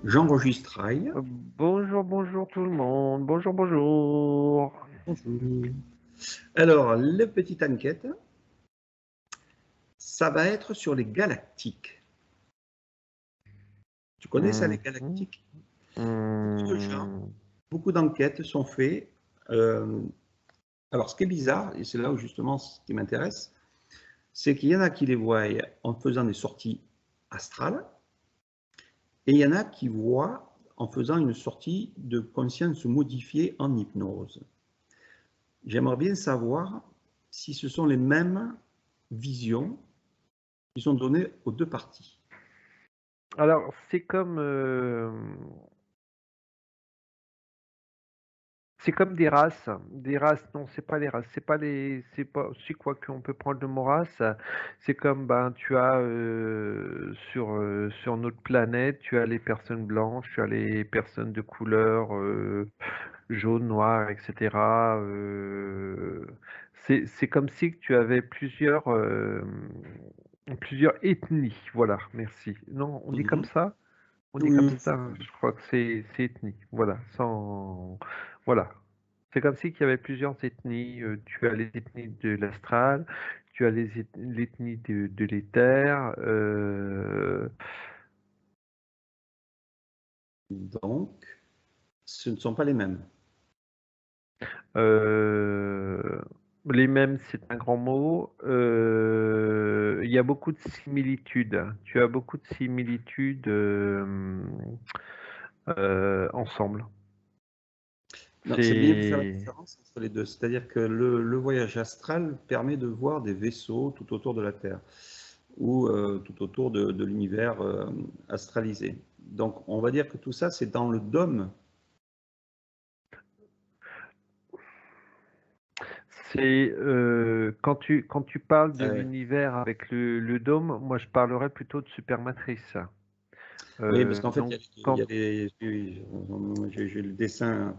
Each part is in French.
J'enregistre. Bonjour, bonjour tout le monde. Bonjour, bonjour. Bonjour. Alors, la petite enquête, ça va être sur les galactiques. Tu connais ça, les Mhm. galactiques? Beaucoup de gens, Hmm. beaucoup d'enquêtes sont faites. Alors, ce qui est bizarre, et c'est là où justement ce qui m'intéresse, c'est qu'il y en a qui les voient en faisant des sorties astrales, et il y en a qui voient en faisant une sortie de conscience modifiée en hypnose. J'aimerais bien savoir si ce sont les mêmes visions qui sont données aux deux parties. Alors, c'est comme des races. Des races, non, c'est pas les races. C'est pas, c'est quoi qu'on peut prendre le mot race. C'est comme, ben, tu as sur notre planète, tu as les personnes blanches, tu as les personnes de couleur jaune, noir, etc. C'est comme si que tu avais plusieurs ethnies. Voilà, merci. Non, on dit comme Mhm. ça? On dit comme Oui, ça, hein, je crois que c'est ethnie. Voilà, sans voilà. C'est comme si qu'il y avait plusieurs ethnies. Tu as les ethnies de l'astral, tu as l'ethnie de l'éther. donc, ce ne sont pas les mêmes. Euh, les mêmes, c'est un grand mot. Il y a beaucoup de similitudes. Tu as beaucoup de similitudes ensemble. Non, c'est bien de faire la C'est différence entre les deux. C'est-à-dire que le voyage astral permet de voir des vaisseaux tout autour de la Terre ou tout autour de l'univers astralisé. Donc, on va dire que tout ça, c'est dans le dôme. quand tu parles de Ouais. l'univers avec le dôme, moi je parlerais plutôt de supermatrice. Oui, parce qu'en fait, Donc il y quand a des, oui, j'ai le dessin.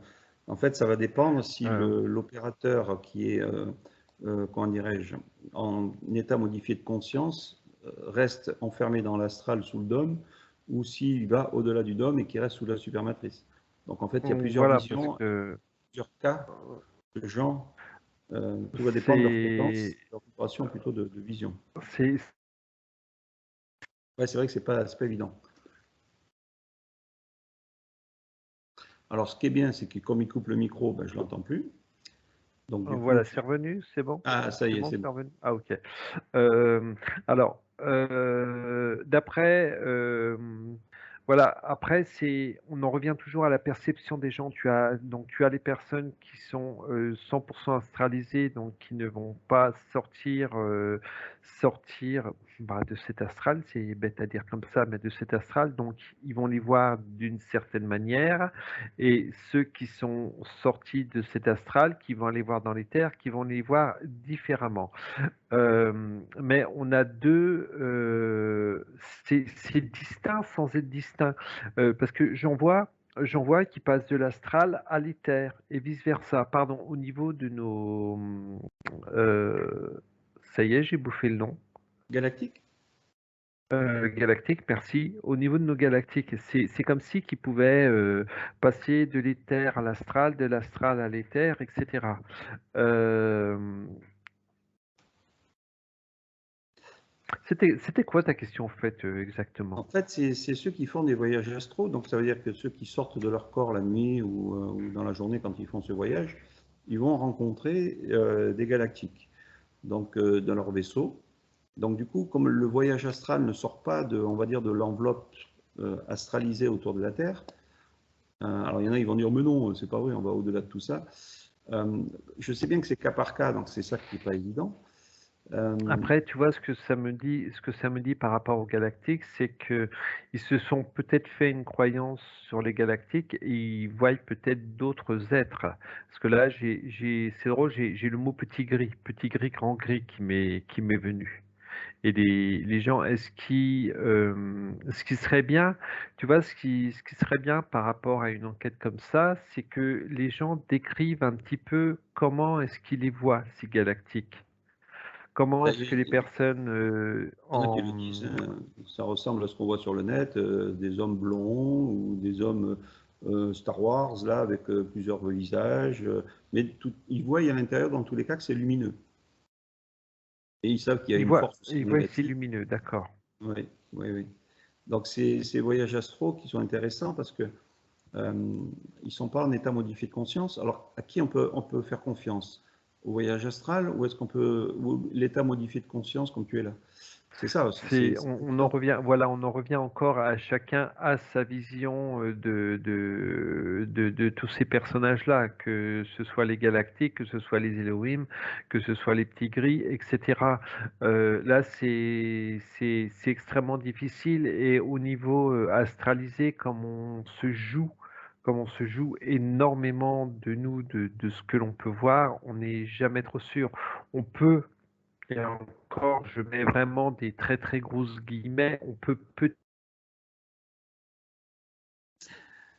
En fait, ça va dépendre si euh, l'opérateur qui est, comment dirais-je, en état modifié de conscience reste enfermé dans l'astral sous le dôme, ou s'il va au-delà du dôme et qu'il reste sous la supermatrice. Donc, en fait, il y a plusieurs voilà parce visions, que plusieurs cas de gens. Tout va dépendre de leur c'est fréquence, de leur vibration plutôt de vision. c'est Ouais, c'est vrai que c'est pas évident. Alors, ce qui est bien, c'est que comme il coupe le micro, ben, je l'entends plus. Donc, du coup, voilà, c'est revenu, c'est bon? ah, ça y C'est est, bon, c'est c'est bon. revenu? Ah OK. Alors, d'après, voilà, après on en revient toujours à la perception des gens. Tu as les personnes qui sont 100% astralisées, donc qui ne vont pas sortir bah, de cet astral. C'est bête à dire comme ça, mais de cet astral. Donc, ils vont les voir d'une certaine manière, et ceux qui sont sortis de cet astral, qui vont aller voir dans les terres, qui vont les voir différemment. Mais on a deux, c'est distinct sans être distinct. Parce que j'en vois qui passent de l'astral à l'éther et vice-versa. Pardon, au niveau de nos... ça y est, j'ai bouffé le nom. Galactique? Galactique, merci. Au niveau de nos galactiques, c'est comme si qu'ils pouvaient passer de l'éther à l'astral, de l'astral à l'éther, etc. Euh, c'était quoi ta question en fait En exactement? fait, c'est ceux qui font des voyages astraux, donc ça veut dire que ceux qui sortent de leur corps la nuit ou dans la journée quand ils font ce voyage, ils vont rencontrer des galactiques, donc dans leur vaisseau. Donc du coup, comme le voyage astral ne sort pas de, on va dire, de l'enveloppe astralisée autour de la Terre, alors il y en a, ils vont dire, mais non, c'est pas vrai, on va au-delà de tout ça. Euh, je sais bien que c'est cas par cas, donc c'est ça qui n'est pas évident. Euh, Après, tu vois ce que ça me dit par rapport aux galactiques, c'est que ils se sont peut-être fait une croyance sur les galactiques et ils voient peut-être d'autres êtres. Parce que là, c'est drôle, j'ai le mot petit gris, grand gris qui m'est venu. Et les gens, ce qui serait bien, tu vois, ce qui serait bien par rapport à une enquête comme ça, c'est que les gens décrivent un petit peu comment est-ce qu'ils les voient, ces galactiques. Comment ben, est-ce que les personnes il y en a qui le disent, hein, ça ressemble à ce qu'on voit sur le net, des hommes blonds ou hommes Star Wars, là, avec plusieurs visages, mais ils voient à l'intérieur, dans tous les cas, que c'est lumineux. Et ils savent qu'il y a une force aussi ils voient que c'est négative. lumineux, d'accord. Oui, oui, oui. Donc, ces voyages astro qui sont intéressants parce que ils ne sont pas en état modifié de conscience. Alors, à qui on peut faire confiance? Au voyage astral ou est-ce qu'on peut, ou l'état modifié de conscience comme tu es là? C'est ça aussi. On en revient, voilà, on en revient encore à chacun à sa vision de tous ces personnages-là, que ce soit les galactiques, que ce soit les Elohim, que ce soit les petits gris, etc. Là, c'est extrêmement difficile et au niveau astralisé, comme on se joue énormément de nous, de ce que l'on peut voir, on n'est jamais trop sûr. On peut et encore, je mets vraiment des très très grosses guillemets. On peut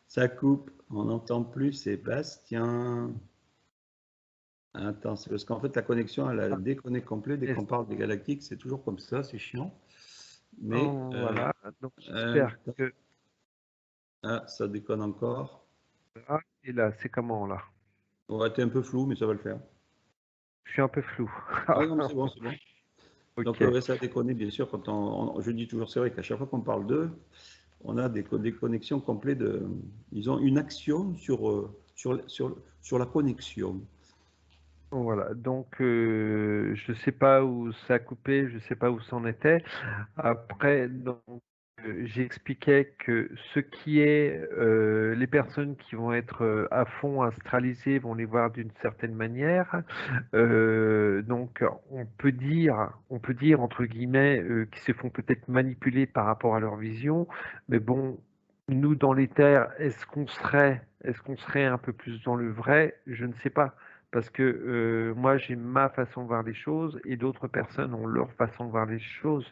Ça coupe, on n'entend plus Sébastien. Attends, c'est parce qu'en fait la connexion elle a déconné complet dès qu'on parle des galactiques, c'est toujours comme ça, c'est chiant. Mais voilà, donc j'espère que ça déconne encore. là, et là, c'est comment là? On va être un peu flou, mais ça va le faire. Je suis un peu flou. Ah non, mais c'est bon, c'est bon. Donc Ok. ça a déconné bien sûr quand je dis toujours, c'est vrai qu'à chaque fois qu'on parle d'eux, on a des connexions complètes ils ont une action sur la connexion. Voilà, donc je sais pas où ça a coupé, je sais pas où c'en était. Après, donc, j'expliquais que ce qui est les personnes qui vont être à fond astralisées vont les voir d'une certaine manière. Donc, on peut dire entre guillemets qu'ils se font peut-être manipuler par rapport à leur vision, mais bon, nous dans l'éther, est-ce qu'on serait un peu plus dans le vrai? Je ne sais pas. Parce que moi, j'ai ma façon de voir les choses et d'autres personnes ont leur façon de voir les choses.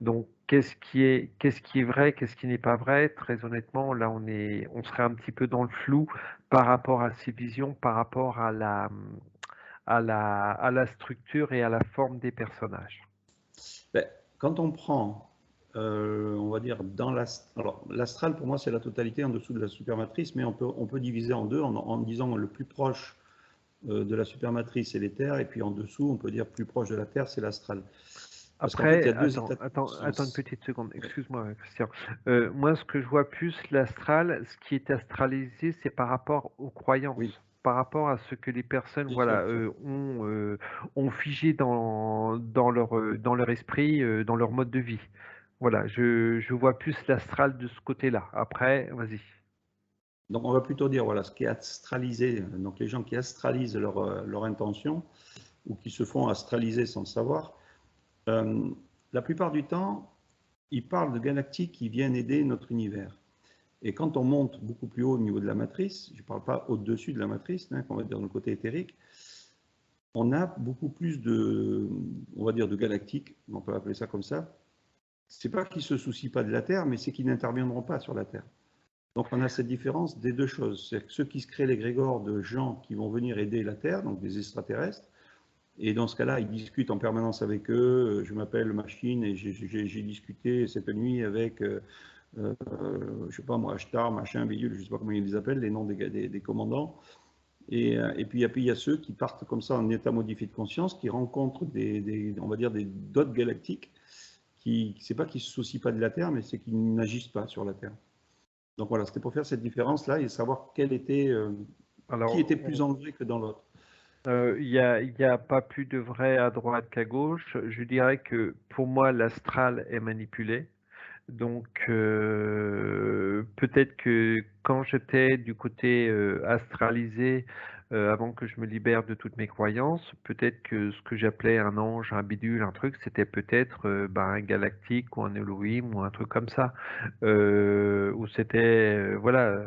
Donc, qu'est-ce qui est vrai, qu'est-ce qui n'est pas vrai? Très honnêtement, là, on serait un petit peu dans le flou par rapport à ces visions, par rapport à la structure et à la forme des personnages. Ben, quand on prend, on va dire, dans l'astral, pour moi, c'est la totalité en dessous de la supermatrice, mais on peut diviser en deux en disant le plus proche de la supermatrice, c'est l'éther, et puis en dessous, on peut dire plus proche de la Terre, c'est l'astral. Parce qu'en fait, il y Après, a deux états de attends une conscience. petite seconde, Ouais. excuse-moi, Christian. Moi, ce que je vois plus, l'astral, ce qui est astralisé, c'est par rapport aux Oui, croyances, par rapport à ce que les personnes, bien sûr, voilà, bien sûr. ont figé dans leur esprit, dans leur mode de vie. Voilà, je vois plus l'astral de ce côté-là. Après, vas-y. Donc, on va plutôt dire, voilà, ce qui est astralisé, donc les gens qui astralisent leur intention, ou qui se font astraliser sans le savoir, euh, la plupart du temps, ils parlent de galactiques qui viennent aider notre univers. Et quand on monte beaucoup plus haut au niveau de la matrice, je ne parle pas au-dessus de la matrice, hein, qu'on va dire dans le côté éthérique, on a beaucoup plus on va dire, de galactiques, on peut appeler ça comme ça. C'est pas qu'ils se soucient pas de la Terre, mais c'est qu'ils n'interviendront pas sur la Terre. Donc on a cette différence des deux choses. C'est que ceux qui se créent l'égrégore de gens qui vont venir aider la Terre, donc des extraterrestres, et dans ce cas-là, ils discutent en permanence avec eux. Je m'appelle Machine et j'ai discuté cette nuit avec, je sais pas moi, Ashtar, machin, Bidule, je sais pas comment ils les appellent, les noms des commandants. Et puis il y a ceux qui partent comme ça en état modifié de conscience, qui rencontrent on va dire, d'autres galactiques, qui, c'est pas qu'ils se soucient pas de la Terre, mais c'est qu'ils n'agissent pas sur la Terre. Donc voilà, c'était pour faire cette différence-là et savoir qui Alors, était plus en vrai que dans l'autre. il y a pas plus de vrai à droite qu'à gauche. Je dirais que pour moi, l'astral est manipulé. Donc, peut-être que quand j'étais du côté astralisé, avant que je me libère de toutes mes croyances, peut-être que ce que j'appelais un ange, un bidule, un truc, c'était peut-être un galactique ou un Elohim ou un truc comme ça. Où c'était, voilà,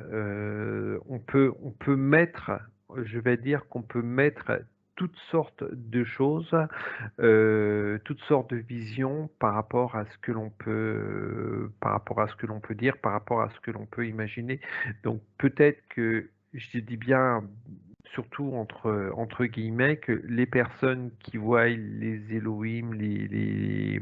on peut mettre, je vais dire qu'on peut mettre toutes sortes de choses, toutes sortes de visions par rapport à ce que l'on peut, par rapport à ce que l'on peut dire, par rapport à ce que l'on peut imaginer. Donc peut-être que je dis bien surtout entre guillemets, que les personnes qui voient les Elohim, les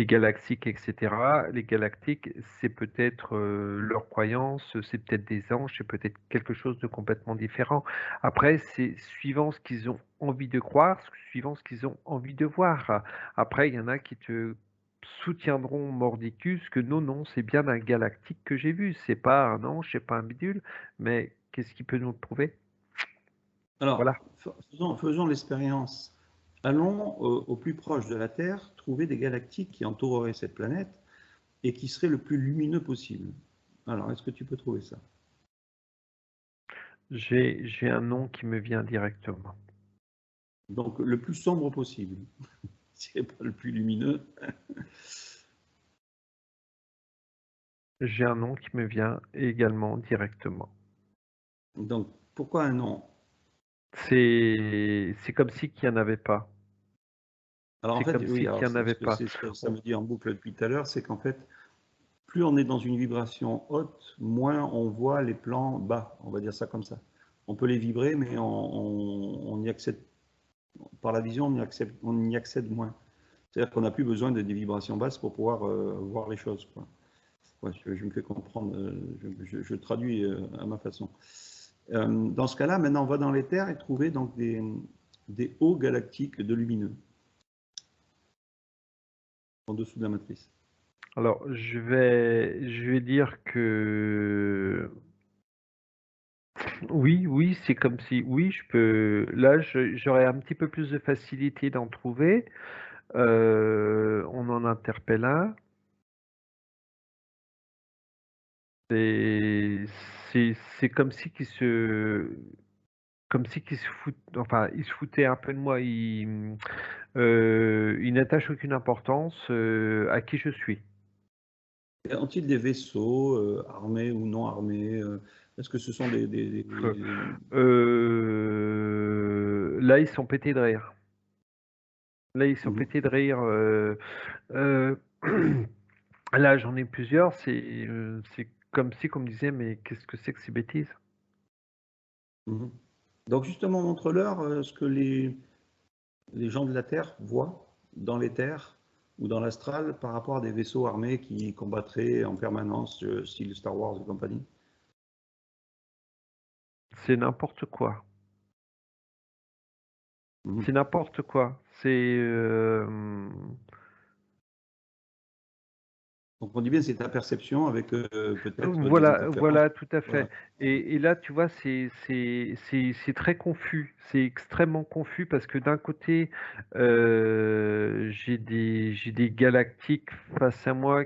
galactiques, etc., les galactiques, c'est peut-être leur croyance, c'est peut-être des anges, c'est peut-être quelque chose de complètement différent. Après, c'est suivant ce qu'ils ont envie de croire, suivant ce qu'ils ont envie de voir. Après, il y en a qui te soutiendront mordicus que non, non, c'est bien un galactique que j'ai vu, c'est pas un ange, c'est pas un bidule, mais qu'est-ce qui peut nous le prouver? Alors, Voilà. faisons l'expérience. Allons au plus proche de la Terre, trouver des galactiques qui entoureraient cette planète et qui seraient le plus lumineux possible. Alors, est-ce que tu peux trouver ça? J'ai un nom qui me vient directement. Donc, le plus sombre possible. C'est pas le plus lumineux. J'ai un nom qui me vient également directement. Donc, pourquoi un nom? C'est comme si qu'il n'y en avait pas. Alors, en C'est fait, comme oui, si qu'il alors, n'y en avait pas. c'est ce que ça me dit en boucle depuis tout à l'heure, c'est qu'en fait, plus on est dans une vibration haute, moins on voit les plans bas, on va dire ça comme ça. On peut les vibrer, mais on y accède, par la vision, on y accède moins. C'est-à-dire qu'on n'a plus besoin de des vibrations basses pour pouvoir voir les choses, quoi. Ouais, je me fais comprendre, je traduis à ma façon. Dans ce cas-là, maintenant, on va dans l'éther et trouver donc des hauts galactiques de lumineux en dessous de la matrice. Alors, je vais dire que oui, oui, c'est comme si, oui, je peux. Là, j'aurais un petit peu plus de facilité d'en trouver. On en interpelle un. Et c'est comme si qu'ils se foutent, enfin, ils se foutaient un peu de moi. Ils n'attachent aucune importance à qui je suis. Ont-ils des vaisseaux armés ou non armés est-ce que ce sont Là, ils sont pétés de rire. Là, ils sont Mhm, pétés de rire. Euh, Là, j'en ai plusieurs. C'est comme si, qu'on me disait, mais qu'est-ce que c'est que ces bêtises? mhm. Donc justement, montre-leur ce que les gens de la Terre voient dans l'éther ou dans l'astral par rapport à des vaisseaux armés qui combattraient en permanence, style Star Wars et compagnie. C'est n'importe quoi. Mhm. C'est n'importe quoi. Donc on dit bien c'est ta perception avec peut-être des Voilà, interférences. voilà, tout à fait. Voilà. Et là, tu vois, c'est très confus. C'est extrêmement confus parce que d'un côté, j'ai des galactiques face à moi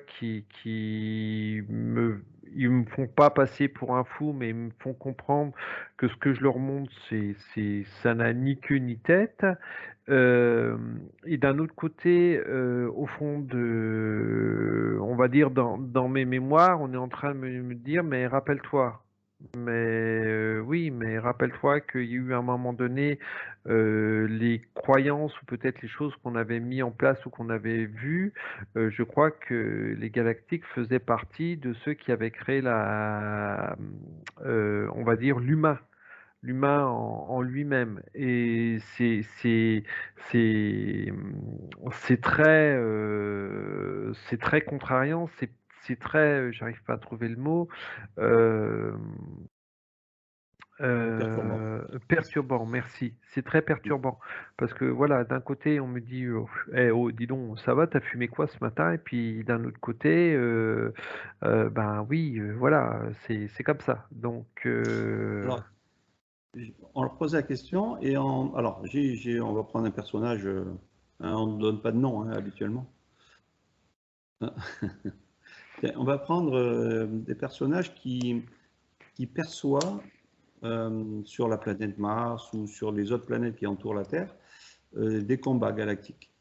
ils me font pas passer pour un fou, mais ils me font comprendre que ce que je leur montre, ça n'a ni queue ni tête. Et d'un autre côté, au fond on va dire dans mes mémoires, on est en train de me dire, mais rappelle-toi. Mais oui, mais rappelle-toi qu'il y a eu un moment donné, les croyances ou peut-être les choses qu'on avait mis en place ou qu'on avait vues, je crois que les galactiques faisaient partie de ceux qui avaient créé on va dire l'humain en lui-même. Et c'est, c'est très contrariant, c'est très, j'arrive pas à trouver le mot, euh, Perturbant. perturbant, merci. C'est très perturbant. Parce que voilà, d'un côté, on me dit, oh, dis donc, ça va, t'as fumé quoi ce matin? Et puis d'un autre côté, ben oui, voilà, c'est comme ça. Donc, Alors, on leur pose la question et alors on va prendre un personnage, on ne donne pas de nom hein, habituellement. On va prendre des personnages qui perçoivent sur la planète Mars ou sur les autres planètes qui entourent la Terre des combats galactiques.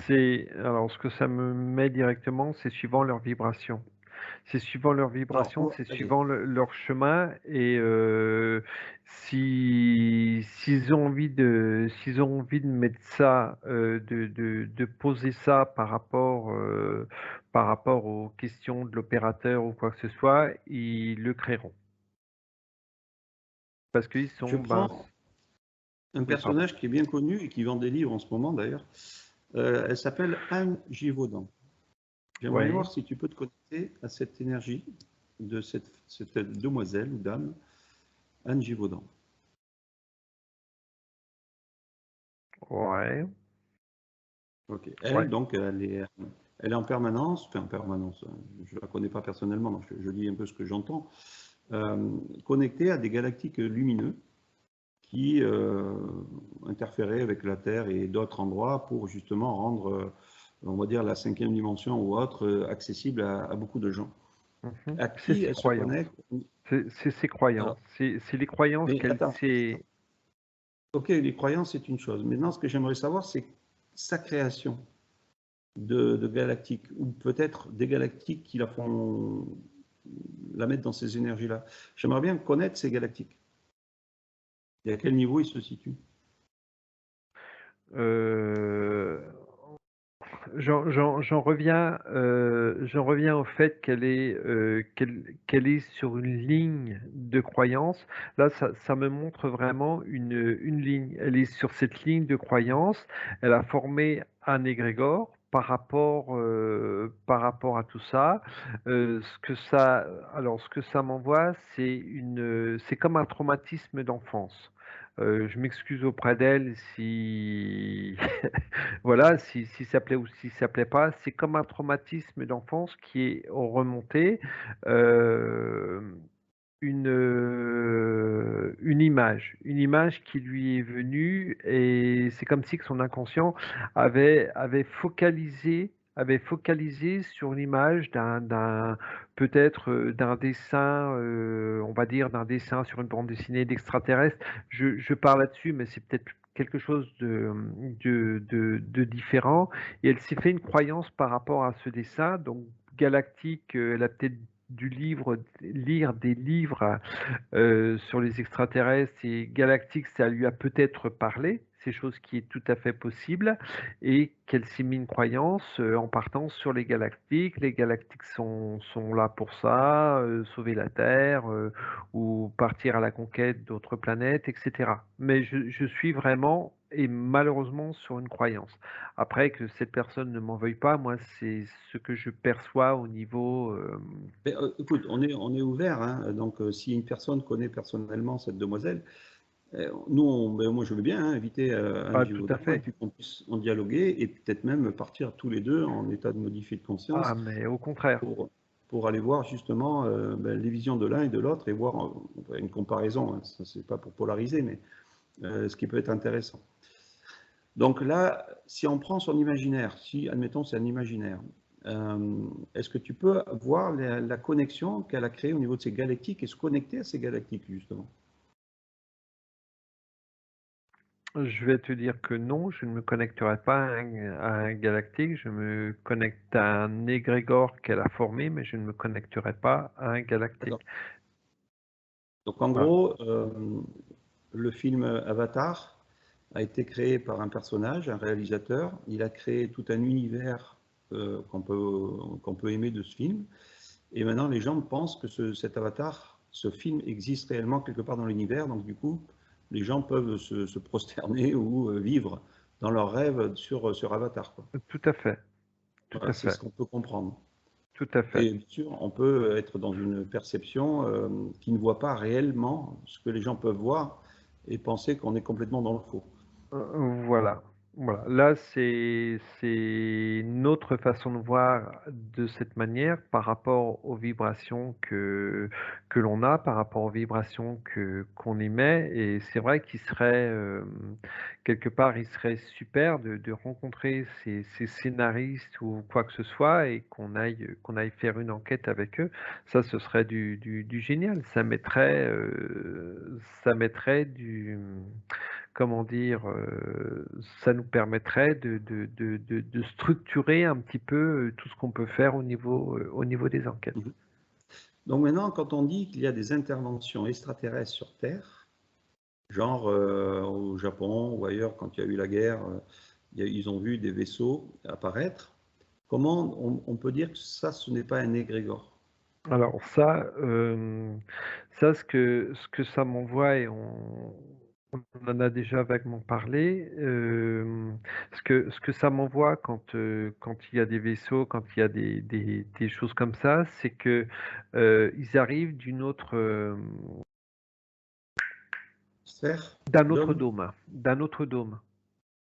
Alors ce que ça me met directement, c'est suivant leur vibration. C'est suivant leur Alors, vibration, c'est allez, suivant leur chemin et s'ils ont envie de mettre ça, de poser ça par rapport aux questions de l'opérateur ou quoi que ce soit, ils le créeront. Parce qu'ils Je sont, ben, prends un oui, pardon. personnage qui est bien connu et qui vend des livres en ce moment d'ailleurs. Elle s'appelle Anne Givaudan. J'aimerais Oui, voir si tu peux te connecter à cette énergie de cette demoiselle ou dame, Anne Givaudan. ouais, Ok. ouais. Elle, donc, elle est en permanence, enfin en permanence, je ne la connais pas personnellement, donc je lis un peu ce que j'entends, connectée à des galactiques lumineux qui interféraient avec la Terre et d'autres endroits pour justement rendre, on va dire, la cinquième dimension ou autre accessible à beaucoup de gens. Mhm. À C'est qui ses elle se croyances. connecte? C'est ses croyances. Alors, C'est les croyances mais qu'elle attends, s'est. ok, les croyances, c'est une chose. Maintenant, ce que j'aimerais savoir, c'est sa création de galactiques, ou peut-être des galactiques qui la font la mettre dans ces énergies-là. J'aimerais bien connaître ces galactiques. Et à quel niveau ils se situent. Euh, j'en reviens au fait qu'elle est sur une ligne de croyance. Là, ça me montre vraiment une ligne. Elle est sur cette ligne de croyance. Elle a formé un égrégore par rapport à tout ça. Ce que ça m'envoie, c'est comme un traumatisme d'enfance. Je m'excuse auprès d'elle si voilà, si ça plaît ou si ça plaît pas, c'est comme un traumatisme d'enfance qui est remonté, heu, une image qui lui est venue et c'est comme si que son inconscient avait focalisé sur l'image d'un peut-être, d'un dessin, on va dire d'un dessin sur une bande dessinée d'extraterrestres. Je parle là-dessus, mais c'est peut-être quelque chose de différent et elle s'est fait une croyance par rapport à ce dessin, donc galactique, elle a peut-être dû lire des livres sur les extraterrestres et galactiques, ça lui a peut-être parlé, c'est chose qui est tout à fait possible, et qu'elle s'est mis une croyance en partant sur les galactiques. Les galactiques sont là pour ça, sauver la Terre ou partir à la conquête d'autres planètes, etc. Mais je suis vraiment et malheureusement sur une croyance. Après, que cette personne ne m'en veuille pas, moi, c'est ce que je perçois au niveau. Mais, écoute, on est ouvert, hein, donc si une personne connaît personnellement cette demoiselle, nous, ben, moi je veux bien hein, inviter Anne Ah, tout à Givaudan et fait. puis qu'on puisse en dialoguer et peut-être même partir tous les deux en état de modifié de Ah, conscience mais au contraire. pour, pour aller voir justement ben, les visions de l'un et de l'autre et voir une comparaison. Hein, ça, c'est pas pour polariser, mais ce qui peut être intéressant. Donc là, si on prend son imaginaire, si admettons c'est un imaginaire, est-ce que tu peux voir la connexion qu'elle a créée au niveau de ces galactiques et se connecter à ces galactiques justement? Je vais te dire que non, je ne me connecterai pas à un galactique, je me connecte à un égrégore qu'elle a formé, mais je ne me connecterai pas à un galactique. D'accord. Donc en Voilà. gros, le film Avatar a été créé par un personnage, un réalisateur. Il a créé tout un univers qu'on peut aimer de ce film. Et maintenant, les gens pensent que cet avatar, ce film existe réellement quelque part dans l'univers. Donc du coup, les gens peuvent se prosterner ou vivre dans leurs rêves sur Avatar, quoi. Tout à fait, tout Voilà, à c'est fait, ce qu'on peut comprendre. tout à fait. Et bien sûr, on peut être dans une perception qui ne voit pas réellement ce que les gens peuvent voir et penser qu'on est complètement dans le faux. Voilà, voilà. Là, c'est notre façon de voir de cette manière par rapport aux vibrations que l'on a, par rapport aux vibrations qu'on émet. Et c'est vrai qu'il serait, quelque part, il serait super de rencontrer ces scénaristes ou quoi que ce soit et qu'on aille faire une enquête avec eux. Ça, ce serait du génial. Ça mettrait comment dire, ça nous permettrait de structurer un petit peu tout ce qu'on peut faire au niveau des enquêtes. Mhm. Donc maintenant, quand on dit qu'il y a des interventions extraterrestres sur Terre, genre au Japon ou ailleurs, quand il y a eu la guerre, ils ont vu des vaisseaux apparaître, comment on peut dire que ça, ce n'est pas un égrégore? Alors ça ce que ça m'envoie et on en a déjà vaguement parlé, ce que ça m'envoie quand il y a des vaisseaux, quand il y a des choses comme ça, c'est que, ils arrivent Sphère, d'un autre dôme. dôme, d'un autre dôme.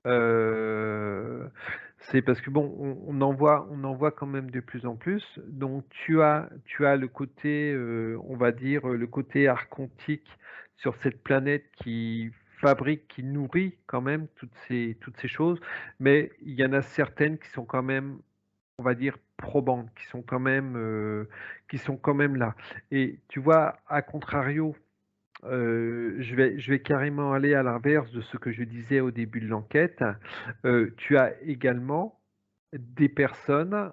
Heu, c'est parce que bon, on en voit quand même de plus en plus. Donc tu as le côté, on va dire, le côté archontique sur cette planète qui fabrique, qui nourrit quand même toutes ces choses, mais il y en a certaines qui sont quand même, on va dire, probantes, qui sont quand même là. Et tu vois, à contrario, je vais carrément aller à l'inverse de ce que je disais au début de l'enquête. Tu as également des personnes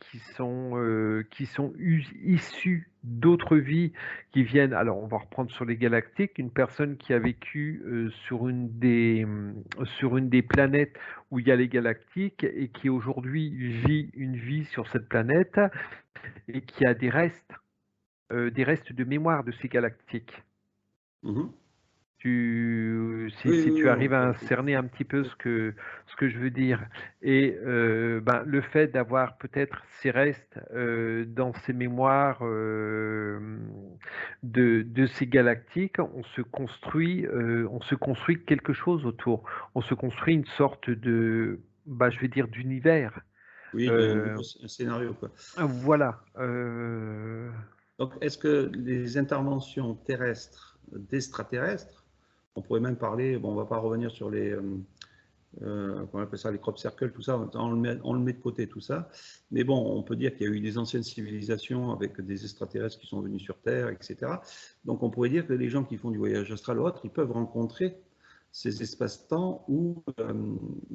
qui sont issues d'autres vies, qui viennent, alors on va reprendre sur les galactiques, une personne qui a vécu, sur une des planètes où il y a les galactiques et qui aujourd'hui vit une vie sur cette planète et qui a des restes de mémoire de ces galactiques. Mhm. Si Oui, tu oui, arrives à tout à cerner fait. un petit peu ce que je veux dire. Et ben, le fait d'avoir peut-être ces restes dans ces mémoires de ces galactiques, on se construit quelque chose autour. On se construit une sorte de, bah, je vais dire, d'univers. Oui, d'un Euh, nouveau scénario, quoi. voilà. Donc, est-ce que les interventions terrestres, d'extraterrestres, on pourrait même parler, bon, on ne va pas revenir sur les, comment on appelle ça, les crop circles, tout ça, on le met de côté, tout ça. Mais bon, on peut dire qu'il y a eu des anciennes civilisations avec des extraterrestres qui sont venus sur Terre, etc. Donc, on pourrait dire que les gens qui font du voyage astral ou autre, ils peuvent rencontrer ces espaces-temps où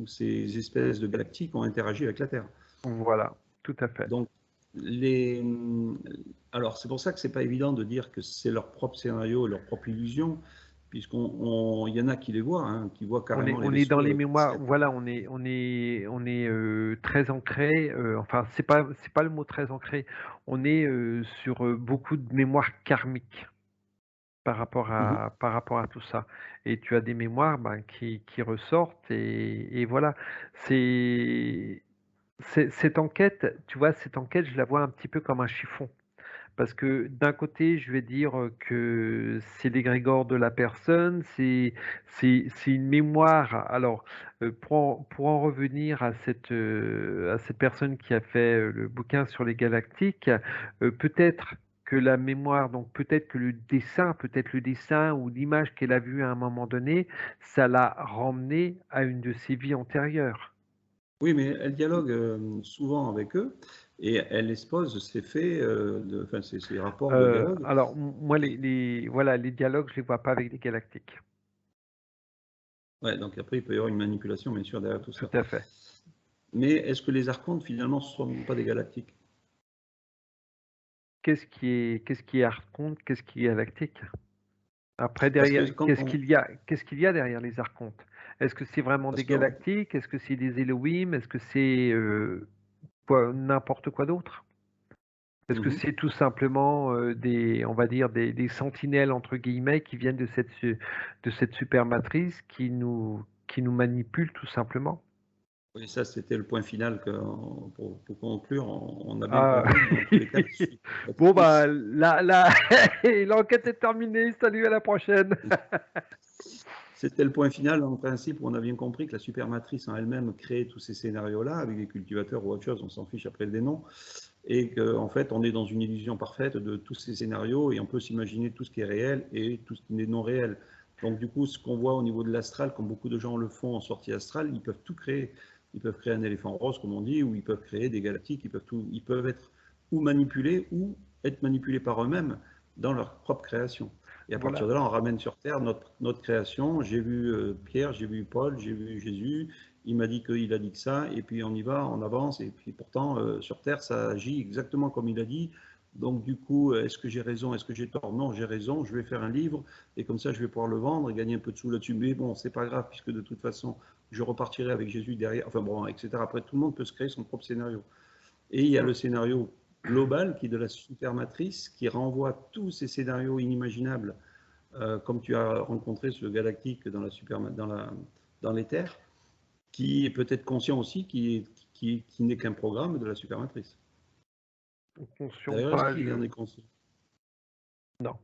ces espèces de galactiques ont interagi avec la Terre. Voilà, tout à fait. Donc, les... alors c'est pour ça que c'est pas évident de dire que c'est leur propre scénario, leur propre illusion, puisqu'il y en a qui les voient, hein, qui voient On est, carrément les on est dans vaisseaux les avec des mémoires, scènes. voilà, on est très ancré, enfin, c'est pas le mot très ancré, on est sur beaucoup de mémoires karmiques par rapport Mhm. à, par rapport à tout ça. Et tu as des mémoires ben, qui ressortent, et voilà. C'est, cette enquête, tu vois, cette enquête, je la vois un petit peu comme un chiffon. Parce que d'un côté, je vais dire que c'est l'égrégore de la personne, c'est une mémoire. Alors, pour en revenir à cette personne qui a fait le bouquin sur les galactiques, peut-être que la mémoire, donc peut-être le dessin ou l'image qu'elle a vue à un moment donné, ça l'a ramenée à une de ses vies antérieures. Oui, mais elle dialogue souvent avec eux et elle expose ses faits, enfin ses rapports de dialogue. Alors, moi, Et, voilà, les dialogues, je les vois pas avec les galactiques. ouais, donc après, il peut y avoir une manipulation, bien sûr, derrière tout Tout ça. à fait. Mais est-ce que les archontes, finalement, ne sont pas des galactiques? Qu'est-ce qui est archonte, qu'est-ce qui est galactique? Après, Parce que derrière, quand qu'est-ce qu'il y a derrière les archontes? Est-ce que c'est vraiment des parce galactiques? Est-ce que c'est des Elohim? Est-ce que c'est quoi, n'importe quoi d'autre? Est-ce que Mhm. c'est tout simplement on va dire, des sentinelles entre guillemets qui viennent de cette supermatrice qui nous manipule tout simplement? Oui, ça, c'était le point final que, pour conclure, on a bien Ah. compris, mais dans tous les cas, la Bon, bah, supermatrice, là, l'enquête est terminée. Salut, à la prochaine. c'était le point final, en principe, où on a bien compris que la supermatrice en elle-même créait tous ces scénarios-là, avec des cultivateurs ou autre chose, on s'en fiche après le noms, et qu'en fait, on est dans une illusion parfaite de tous ces scénarios, et on peut s'imaginer tout ce qui est réel et tout ce qui est non réel. Donc, du coup, ce qu'on voit au niveau de l'astral, comme beaucoup de gens le font en sortie astrale, ils peuvent tout créer. Ils peuvent créer un éléphant rose, comme on dit, ou ils peuvent créer des galactiques, ils peuvent être ou manipulés ou être manipulés par eux-mêmes dans leur propre création. Et à partir Voilà. de là, on ramène sur Terre notre création. J'ai vu Pierre, j'ai vu Paul, j'ai vu Jésus, il m'a dit qu'il a dit que ça, et puis on y va, on avance, et puis pourtant, sur Terre, ça agit exactement comme il a dit. Donc du coup, est-ce que j'ai raison, est-ce que j'ai tort? Non, j'ai raison, je vais faire un livre, et comme ça, je vais pouvoir le vendre et gagner un peu de sous là-dessus. Mais bon, c'est pas grave, puisque de toute façon, je repartirai avec Jésus derrière, enfin bon, etc. Après, tout le monde peut se créer son propre scénario. Et il y a le scénario global qui est de la supermatrice, qui renvoie tous ces scénarios inimaginables, comme tu as rencontré ce galactique dans l'éther, qui est peut-être conscient aussi qui n'est qu'un programme de la supermatrice. Conscient D'ailleurs, est-ce pas, qu'il en est conscient? non.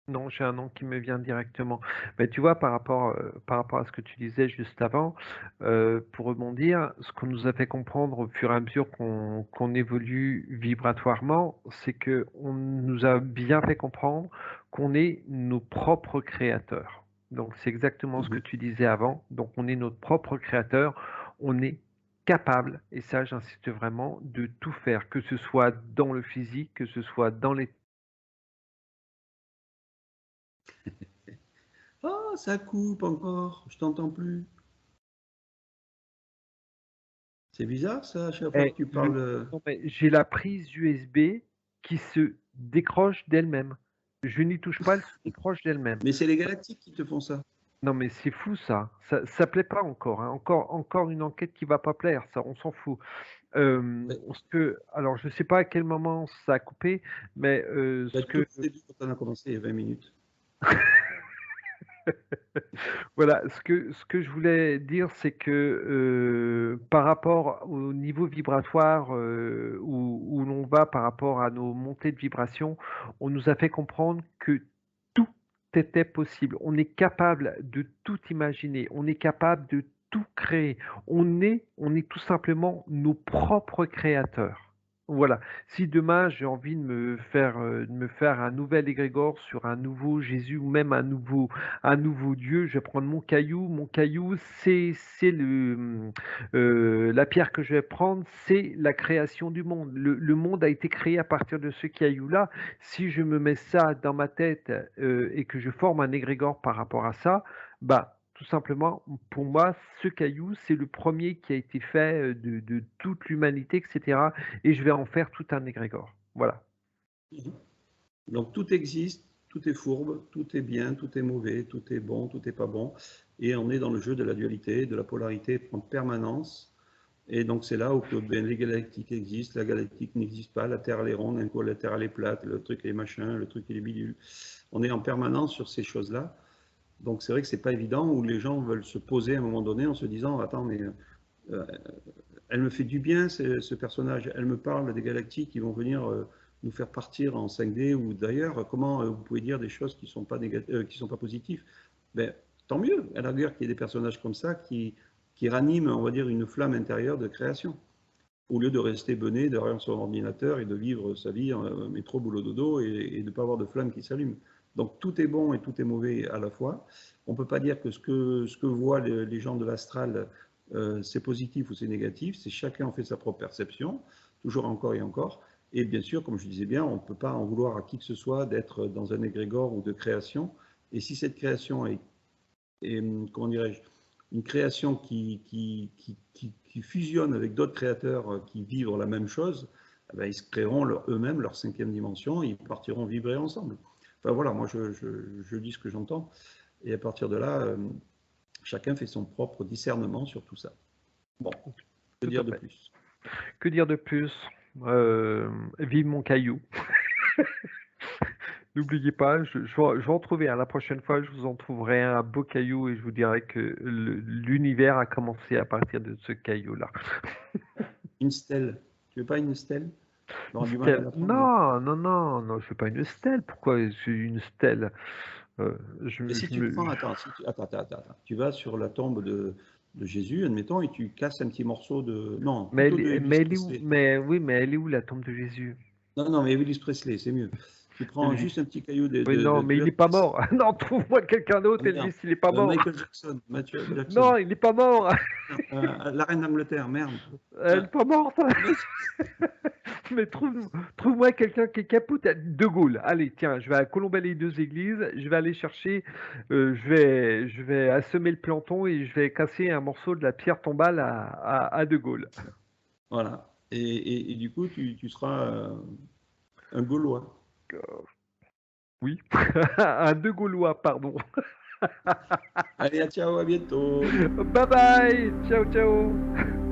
Non, j'ai un nom qui me vient directement. Mais tu vois, par rapport à ce que tu disais juste avant, pour rebondir, ce qu'on nous a fait comprendre au fur et à mesure qu'on évolue vibratoirement, c'est que on nous a bien fait comprendre qu'on est nos propres créateurs. Donc, c'est exactement ce que tu disais avant. Donc, on est notre propre créateur. On est capable, et ça, j'insiste vraiment, de tout faire, que ce soit dans le physique, que ce soit dans les Ah, ça coupe encore, je t'entends plus. C'est bizarre ça, à chaque fois que tu parles. Non, mais j'ai la prise USB qui se décroche d'elle-même. Je n'y touche pas, elle se décroche d'elle-même. Mais c'est les galactiques qui te font ça. Non, mais c'est fou ça. Ça plaît pas encore, hein. Encore une enquête qui va pas plaire, ça, on s'en fout. Ben, Alors, je sais pas à quel moment ça a coupé, mais tout au début, quand on a commencé, il y a 20 minutes. voilà, ce que je voulais dire, c'est que par rapport au niveau vibratoire où l'on va par rapport à nos montées de vibrations, on nous a fait comprendre que tout était possible. On est capable de tout imaginer, on est capable de tout créer. On est tout simplement nos propres créateurs. Voilà. Si demain j'ai envie de me faire un nouvel égrégore sur un nouveau Jésus ou même un nouveau Dieu, je vais prendre mon caillou. Mon caillou, c'est la pierre que je vais prendre, c'est la création du monde. Le monde a été créé à partir de ce caillou-là. Si je me mets ça dans ma tête et que je forme un égrégore par rapport à ça, bah tout simplement, pour moi, ce caillou, c'est le premier qui a été fait de toute l'humanité, etc. Et je vais en faire tout un égrégore. Voilà. Donc tout existe, tout est fourbe, tout est bien, tout est mauvais, tout est bon, tout est pas bon. Et on est dans le jeu de la dualité, de la polarité en permanence. Et donc c'est là où les galactiques existent, la galactique n'existe pas, la Terre elle est ronde, un coup la Terre elle est plate, le truc elle est machin, le truc il est bidule. On est en permanence sur ces choses-là. Donc c'est vrai que c'est pas évident où les gens veulent se poser à un moment donné en se disant attends mais euh, elle me fait du bien ce personnage, elle me parle des galactiques qui vont venir nous faire partir en 5D ou d'ailleurs comment vous pouvez dire des choses qui sont pas qui sont pas positives. Ben tant mieux à la rigueur qu'il y ait des personnages comme ça qui raniment on va dire une flamme intérieure de création au lieu de rester bené derrière son ordinateur et de vivre sa vie en métro, boulot, dodo et de ne pas avoir de flamme qui s'allume. Donc tout est bon et tout est mauvais à la fois. On ne peut pas dire que ce que voient les gens de l'astral, c'est positif ou c'est négatif. C'est chacun en fait sa propre perception, toujours encore et encore. Et bien sûr, comme je disais bien, on ne peut pas en vouloir à qui que ce soit d'être dans un égrégore ou de création. Et si cette création est comment dirais-je, une création qui fusionne avec d'autres créateurs qui vivent la même chose, eh ben, ils se créeront eux-mêmes leur cinquième dimension et ils partiront vibrer ensemble. Enfin voilà, moi je dis ce que j'entends et à partir de là, chacun fait son propre discernement sur tout ça. Bon, que dire de plus? Que dire de plus Vive mon caillou. N'oubliez pas, je vais en trouver un. La prochaine fois, je vous en trouverai un beau caillou et je vous dirai que l'univers a commencé à partir de ce caillou-là. Une stèle. Tu veux pas une stèle? On aura du mal à Stèle. la prendre. Non, non, non, non, je veux pas une stèle. Pourquoi c'est une stèle Et si tu prends, attends, tu vas sur la tombe de Jésus, admettons, et tu casses un petit morceau de, non, Mais, plutôt de Elvis Presley. mais oui, mais elle est où la tombe de Jésus? Non, non, mais Elvis Presley, c'est mieux. Tu prends Elvis. juste un petit caillou Oui, non, mais il n'est pas mort. Non, trouve-moi quelqu'un Ah, d'autre, merde. Elvis, il n'est pas mort. Michael Jackson, Mathieu Jackson. Non, il n'est pas mort. La reine d'Angleterre, merde. Elle n'est pas morte. Mais trouve-moi quelqu'un qui est capot. De Gaulle. Allez, tiens, je vais à Colombey les deux églises. Je vais aller chercher. Je vais assommer le planton et je vais casser un morceau de la pierre tombale à De Gaulle. Voilà. Et du coup, tu seras un Gaulois. Oui, un De Gaulois, pardon. Allez, ciao, à bientôt. Bye bye. Ciao, ciao.